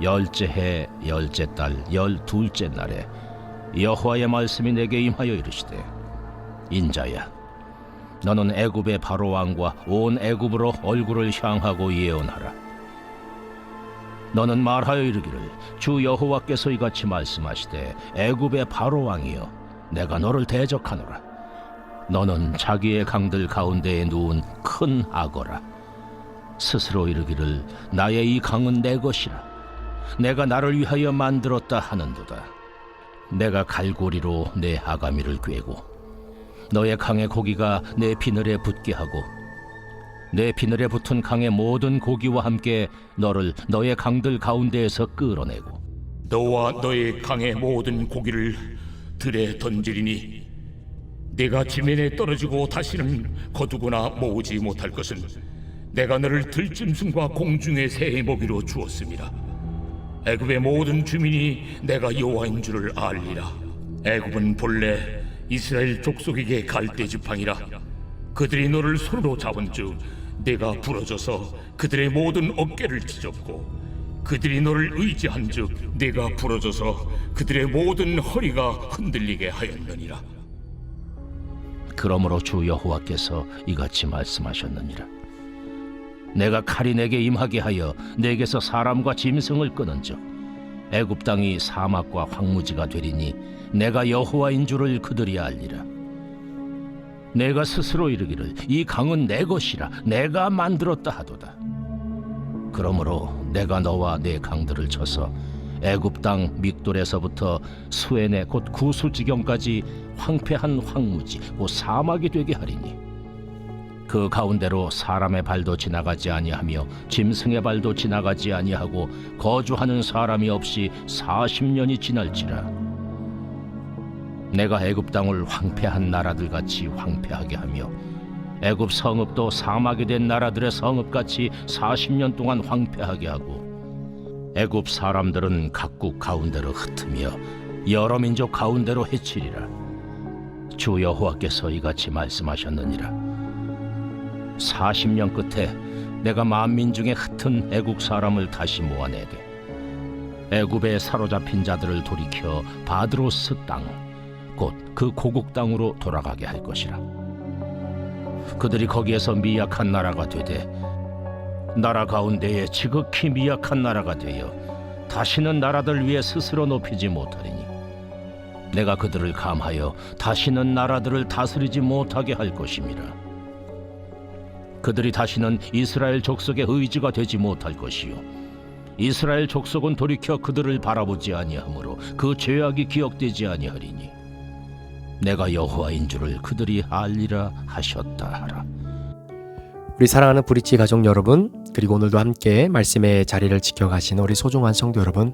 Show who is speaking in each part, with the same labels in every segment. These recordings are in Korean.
Speaker 1: 열째 해 열째 달 12째 날에 여호와의 말씀이 내게 임하여 이르시되, 인자야, 너는 애굽의 바로 왕과 온 애굽으로 얼굴을 향하고 예언하라. 너는 말하여 이르기를, 주 여호와께서 이같이 말씀하시되, 애굽의 바로 왕이여, 내가 너를 대적하노라. 너는 자기의 강들 가운데에 누운 큰 악어라. 스스로 이르기를, 나의 이 강은 내 것이라. 내가 나를 위하여 만들었다 하는도다. 내가 갈고리로 내 아가미를 꿰고 너의 강의 고기가 내 비늘에 붙게 하고 내 비늘에 붙은 강의 모든 고기와 함께 너를 너의 강들 가운데에서 끌어내고
Speaker 2: 너와 너의 강의 모든 고기를 들에 던지리니 네가 지면에 떨어지고 다시는 거두거나 모으지 못할 것은 내가 너를 들짐승과 공중의 새의 먹이로 주었습니다. 애굽의 모든 주민이 내가 여호와인 줄을 알리라. 애굽은 본래 이스라엘 족속에게 갈대 지팡이라. 그들이 너를 손으로 잡은즉 내가 부러져서 그들의 모든 어깨를 찢었고, 그들이 너를 의지한즉 내가 부러져서 그들의 모든 허리가 흔들리게 하였느니라.
Speaker 1: 그러므로 주 여호와께서 이같이 말씀하셨느니라. 내가 칼이 내게 임하게 하여 내게서 사람과 짐승을 끄는즉 애굽 땅이 사막과 황무지가 되리니 내가 여호와인 줄을 그들이 알리라. 내가 스스로 이르기를, 이 강은 내 것이라, 내가 만들었다 하도다. 그러므로 내가 너와 내 강들을 쳐서 애굽 땅 믹돌에서부터 수엔의 곧 구수 지경까지 황폐한 황무지 곧 사막이 되게 하리니 그 가운데로 사람의 발도 지나가지 아니하며 짐승의 발도 지나가지 아니하고 거주하는 사람이 없이 40년이 지날지라. 내가 애굽 땅을 황폐한 나라들 같이 황폐하게 하며 애굽 성읍도 사막이 된 나라들의 성읍같이 40년 동안 황폐하게 하고 애굽 사람들은 각국 가운데로 흩으며 여러 민족 가운데로 해치리라. 주 여호와께서 이같이 말씀하셨느니라. 40년 끝에 내가 만민 중에 흩은 애국 사람을 다시 모아내되 애굽에 사로잡힌 자들을 돌이켜 바드로스 땅 곧 그 고국 땅으로 돌아가게 할 것이라. 그들이 거기에서 미약한 나라가 되되 나라 가운데에 지극히 미약한 나라가 되어 다시는 나라들 위에 스스로 높이지 못하리니 내가 그들을 감하여 다시는 나라들을 다스리지 못하게 할 것임이라. 그들이 다시는 이스라엘 족속의 의지가 되지 못할 것이요 이스라엘 족속은 돌이켜 그들을 바라보지 아니하므로 그 죄악이 기억되지 아니하리니 내가 여호와인 줄을 그들이 알리라 하셨다 하라.
Speaker 3: 우리 사랑하는 브릿지 가족 여러분, 그리고 오늘도 함께 말씀의 자리를 지켜가시는 우리 소중한 성도 여러분,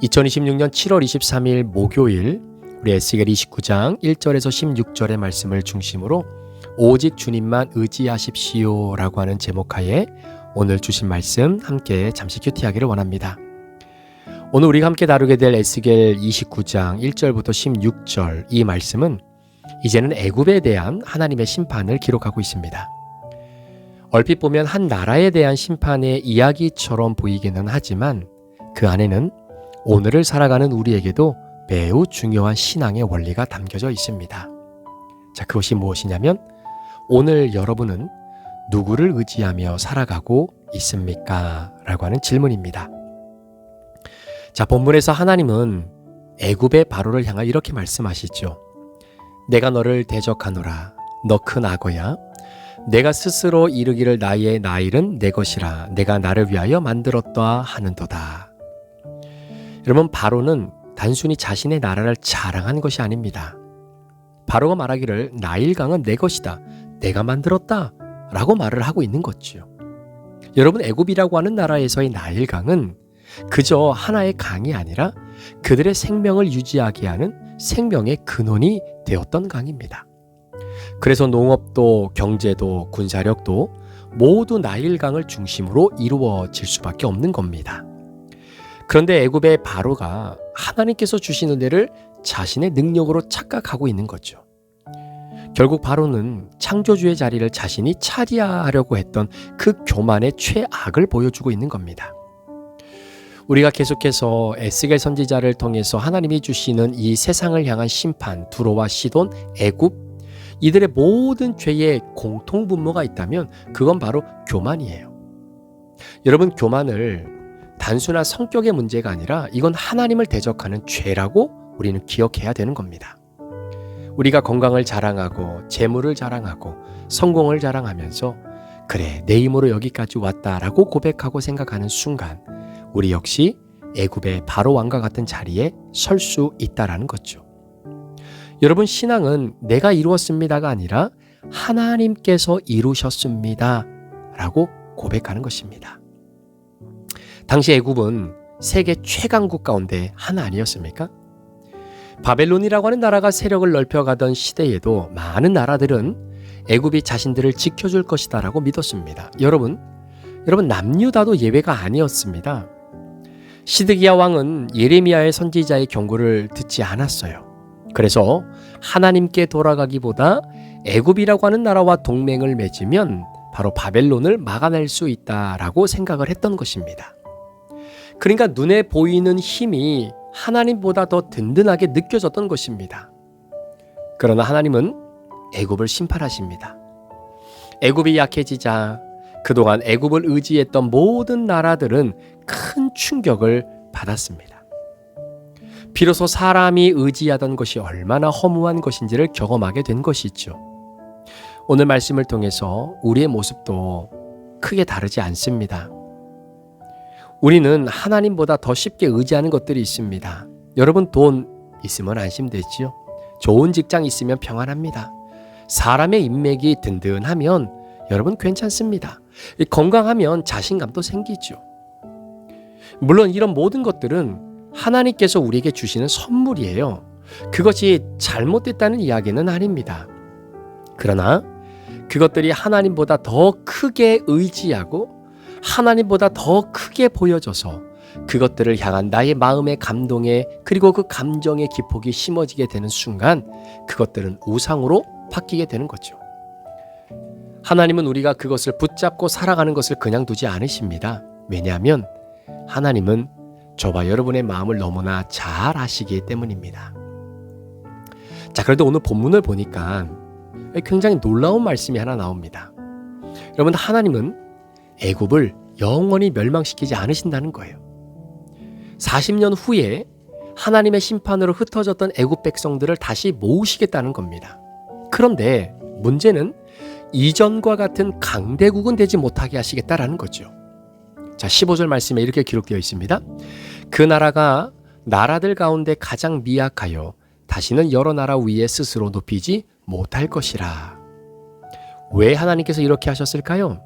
Speaker 3: 2026년 7월 23일 목요일 우리 에스겔 29장 1절에서 16절의 말씀을 중심으로 오직 주님만 의지하십시오 라고 하는 제목하에 오늘 주신 말씀 함께 잠시 큐티하기를 원합니다. 오늘 우리가 함께 다루게 될 에스겔 29장 1절부터 16절 이 말씀은 이제는 애굽에 대한 하나님의 심판을 기록하고 있습니다. 얼핏 보면 한 나라에 대한 심판의 이야기처럼 보이기는 하지만 그 안에는 오늘을 살아가는 우리에게도 매우 중요한 신앙의 원리가 담겨져 있습니다. 자, 그것이 무엇이냐면 오늘 여러분은 누구를 의지하며 살아가고 있습니까? 라고 하는 질문입니다. 자, 본문에서 하나님은 애굽의 바로를 향하여 이렇게 말씀하시죠. 내가 너를 대적하노라. 너 큰 악어야. 내가 스스로 이르기를 나의 나일은 내 것이라. 내가 나를 위하여 만들었다 하는도다. 여러분, 바로는 단순히 자신의 나라를 자랑한 것이 아닙니다. 바로가 말하기를 나일강은 내 것이다. 내가 만들었다. 라고 말을 하고 있는 거죠. 여러분, 애굽이라고 하는 나라에서의 나일강은 그저 하나의 강이 아니라 그들의 생명을 유지하게 하는 생명의 근원이 되었던 강입니다. 그래서 농업도 경제도 군사력도 모두 나일강을 중심으로 이루어질 수밖에 없는 겁니다. 그런데 애굽의 바로가 하나님께서 주신 은혜를 자신의 능력으로 착각하고 있는 거죠. 결국 바로는 창조주의 자리를 자신이 차지하려고 했던 그 교만의 최악을 보여주고 있는 겁니다. 우리가 계속해서 에스겔 선지자를 통해서 하나님이 주시는 이 세상을 향한 심판, 두로와 시돈, 애굽, 이들의 모든 죄의 공통분모가 있다면 그건 바로 교만이에요. 여러분, 교만을 단순한 성격의 문제가 아니라 이건 하나님을 대적하는 죄라고 우리는 기억해야 되는 겁니다. 우리가 건강을 자랑하고 재물을 자랑하고 성공을 자랑하면서 그래, 내 힘으로 여기까지 왔다라고 고백하고 생각하는 순간 우리 역시 애굽의 바로 왕과 같은 자리에 설 수 있다라는 거죠. 여러분, 신앙은 내가 이루었습니다가 아니라 하나님께서 이루셨습니다 라고 고백하는 것입니다. 당시 애굽은 세계 최강국 가운데 하나 아니었습니까? 바벨론이라고 하는 나라가 세력을 넓혀가던 시대에도 많은 나라들은 애굽이 자신들을 지켜줄 것이다 라고 믿었습니다. 여러분 남유다도 예외가 아니었습니다. 시드기야 왕은 예레미야의 선지자의 경고를 듣지 않았어요. 그래서 하나님께 돌아가기보다 애굽이라고 하는 나라와 동맹을 맺으면 바로 바벨론을 막아낼 수 있다라고 생각을 했던 것입니다. 그러니까 눈에 보이는 힘이 하나님보다 더 든든하게 느껴졌던 것입니다. 그러나 하나님은 애굽을 심판하십니다. 애굽이 약해지자 그동안 애굽을 의지했던 모든 나라들은 큰 충격을 받았습니다. 비로소 사람이 의지하던 것이 얼마나 허무한 것인지를 경험하게 된 것이죠. 오늘 말씀을 통해서 우리의 모습도 크게 다르지 않습니다. 우리는 하나님보다 더 쉽게 의지하는 것들이 있습니다. 여러분, 돈 있으면 안심되지요. 좋은 직장 있으면 평안합니다. 사람의 인맥이 든든하면 여러분 괜찮습니다. 건강하면 자신감도 생기죠. 물론 이런 모든 것들은 하나님께서 우리에게 주시는 선물이에요. 그것이 잘못됐다는 이야기는 아닙니다. 그러나 그것들이 하나님보다 더 크게 의지하고 하나님보다 더 크게 보여져서 그것들을 향한 나의 마음의 감동에 그리고 그 감정의 기폭이 심어지게 되는 순간 그것들은 우상으로 바뀌게 되는 거죠. 하나님은 우리가 그것을 붙잡고 살아가는 것을 그냥 두지 않으십니다. 왜냐하면 하나님은 저와 여러분의 마음을 너무나 잘 아시기 때문입니다. 자, 그런데 오늘 본문을 보니까 굉장히 놀라운 말씀이 하나 나옵니다. 여러분, 하나님은 애굽을 영원히 멸망시키지 않으신다는 거예요. 40년 후에 하나님의 심판으로 흩어졌던 애굽 백성들을 다시 모으시겠다는 겁니다. 그런데 문제는 이전과 같은 강대국은 되지 못하게 하시겠다라는 거죠. 자, 15절 말씀에 이렇게 기록되어 있습니다. 그 나라가 나라들 가운데 가장 미약하여 다시는 여러 나라 위에 스스로 높이지 못할 것이라. 왜 하나님께서 이렇게 하셨을까요?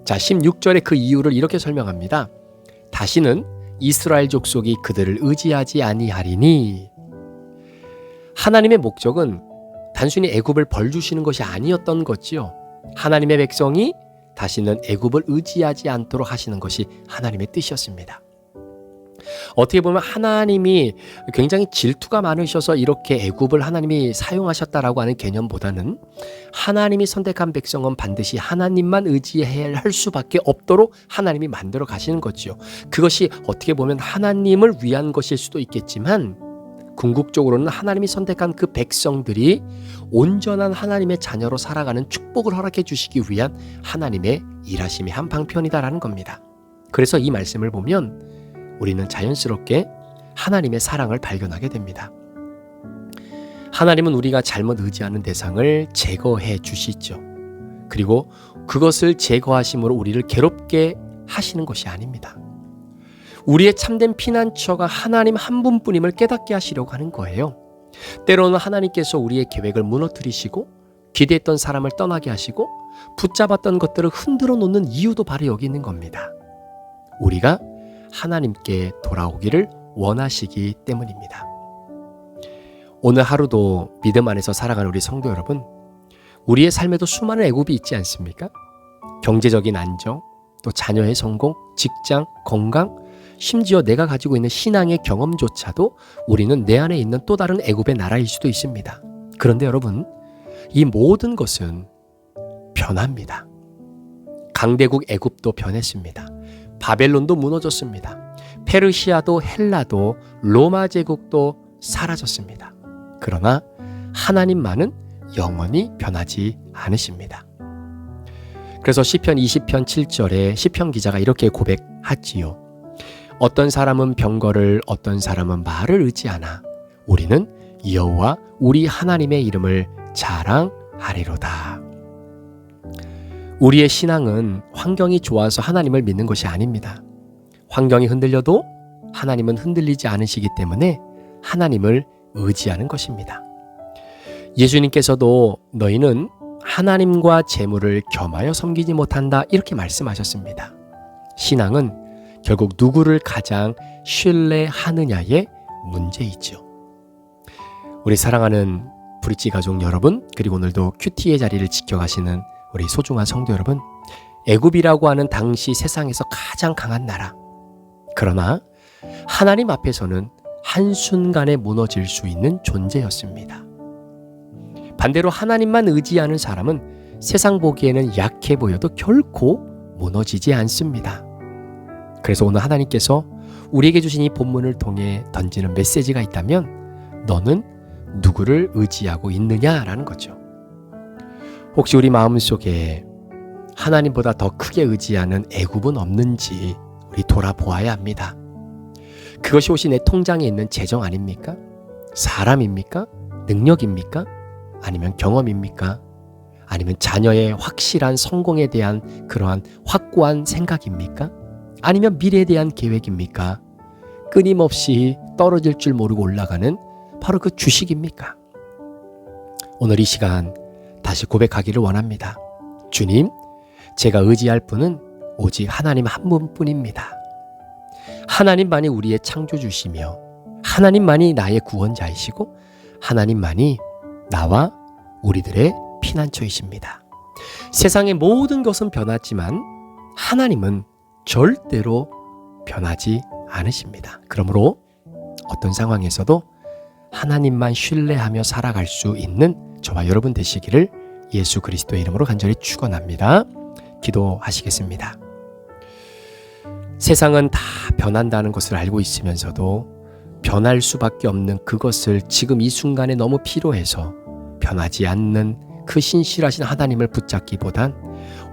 Speaker 3: 자, 16절에 그 이유를 이렇게 설명합니다. 다시는 이스라엘 족속이 그들을 의지하지 아니하리니. 하나님의 목적은 단순히 애굽을 벌주시는 것이 아니었던 거지요. 하나님의 백성이 다시는 애굽을 의지하지 않도록 하시는 것이 하나님의 뜻이었습니다. 어떻게 보면 하나님이 굉장히 질투가 많으셔서 이렇게 애굽을 하나님이 사용하셨다라고 하는 개념보다는 하나님이 선택한 백성은 반드시 하나님만 의지해야 할 수밖에 없도록 하나님이 만들어 가시는 거죠. 그것이 어떻게 보면 하나님을 위한 것일 수도 있겠지만 궁극적으로는 하나님이 선택한 그 백성들이 온전한 하나님의 자녀로 살아가는 축복을 허락해 주시기 위한 하나님의 일하심의 한 방편이다라는 겁니다. 그래서 이 말씀을 보면 우리는 자연스럽게 하나님의 사랑을 발견하게 됩니다. 하나님은 우리가 잘못 의지하는 대상을 제거해 주시죠. 그리고 그것을 제거하심으로 우리를 괴롭게 하시는 것이 아닙니다. 우리의 참된 피난처가 하나님 한 분뿐임을 깨닫게 하시려고 하는 거예요. 때로는 하나님께서 우리의 계획을 무너뜨리시고 기대했던 사람을 떠나게 하시고 붙잡았던 것들을 흔들어 놓는 이유도 바로 여기 있는 겁니다. 우리가 하나님께 돌아오기를 원하시기 때문입니다. 오늘 하루도 믿음 안에서 살아가는 우리 성도 여러분, 우리의 삶에도 수많은 애굽이 있지 않습니까? 경제적인 안정, 또 자녀의 성공, 직장, 건강, 심지어 내가 가지고 있는 신앙의 경험조차도 우리는 내 안에 있는 또 다른 애굽의 나라일 수도 있습니다. 그런데 여러분, 이 모든 것은 변합니다. 강대국 애굽도 변했습니다. 바벨론도 무너졌습니다. 페르시아도 헬라도 로마 제국도 사라졌습니다. 그러나 하나님만은 영원히 변하지 않으십니다. 그래서 시편 20편 7절에 시편 기자가 이렇게 고백하지요. 어떤 사람은 병거를, 어떤 사람은 말을 의지하나 우리는 여호와 우리 하나님의 이름을 자랑하리로다. 우리의 신앙은 환경이 좋아서 하나님을 믿는 것이 아닙니다. 환경이 흔들려도 하나님은 흔들리지 않으시기 때문에 하나님을 의지하는 것입니다. 예수님께서도 너희는 하나님과 재물을 겸하여 섬기지 못한다 이렇게 말씀하셨습니다. 신앙은 결국 누구를 가장 신뢰하느냐의 문제이죠. 우리 사랑하는 브릿지 가족 여러분, 그리고 오늘도 큐티의 자리를 지켜가시는 우리 소중한 성도 여러분, 애굽이라고 하는 당시 세상에서 가장 강한 나라, 그러나 하나님 앞에서는 한순간에 무너질 수 있는 존재였습니다. 반대로 하나님만 의지하는 사람은 세상 보기에는 약해 보여도 결코 무너지지 않습니다. 그래서 오늘 하나님께서 우리에게 주신 이 본문을 통해 던지는 메시지가 있다면 너는 누구를 의지하고 있느냐라는 거죠. 혹시 우리 마음속에 하나님보다 더 크게 의지하는 애굽은 없는지 우리 돌아보아야 합니다. 그것이 혹시 내 통장에 있는 재정 아닙니까? 사람입니까? 능력입니까? 아니면 경험입니까? 아니면 자녀의 확실한 성공에 대한 그러한 확고한 생각입니까? 아니면 미래에 대한 계획입니까? 끊임없이 떨어질 줄 모르고 올라가는 바로 그 주식입니까? 오늘 이 시간 다시 고백하기를 원합니다. 주님, 제가 의지할 분은 오직 하나님 한 분뿐입니다. 하나님만이 우리의 창조주시며 하나님만이 나의 구원자이시고 하나님만이 나와 우리들의 피난처이십니다. 세상의 모든 것은 변하지만 하나님은 절대로 변하지 않으십니다. 그러므로 어떤 상황에서도 하나님만 신뢰하며 살아갈 수 있는 저와 여러분 되시기를 예수 그리스도의 이름으로 간절히 축원합니다. 기도하시겠습니다. 세상은 다 변한다는 것을 알고 있으면서도 변할 수밖에 없는 그것을 지금 이 순간에 너무 필요해서 변하지 않는 그 신실하신 하나님을 붙잡기보단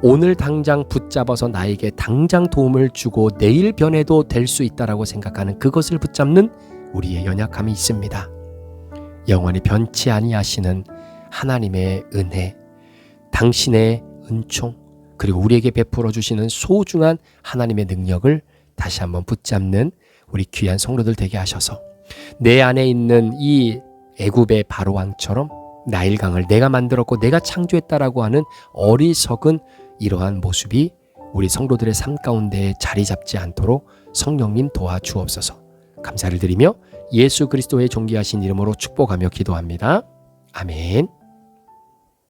Speaker 3: 오늘 당장 붙잡아서 나에게 당장 도움을 주고 내일 변해도 될 수 있다라고 생각하는 그것을 붙잡는 우리의 연약함이 있습니다. 영원히 변치 아니하시는 하나님의 은혜, 당신의 은총, 그리고 우리에게 베풀어 주시는 소중한 하나님의 능력을 다시 한번 붙잡는 우리 귀한 성도들 되게 하셔서 내 안에 있는 이 애굽의 바로 왕처럼 나일강을 내가 만들었고 내가 창조했다라고 하는 어리석은 이러한 모습이 우리 성도들의 삶 가운데 자리 잡지 않도록 성령님 도와주옵소서. 감사를 드리며 예수 그리스도의 존귀하신 이름으로 축복하며 기도합니다. 아멘.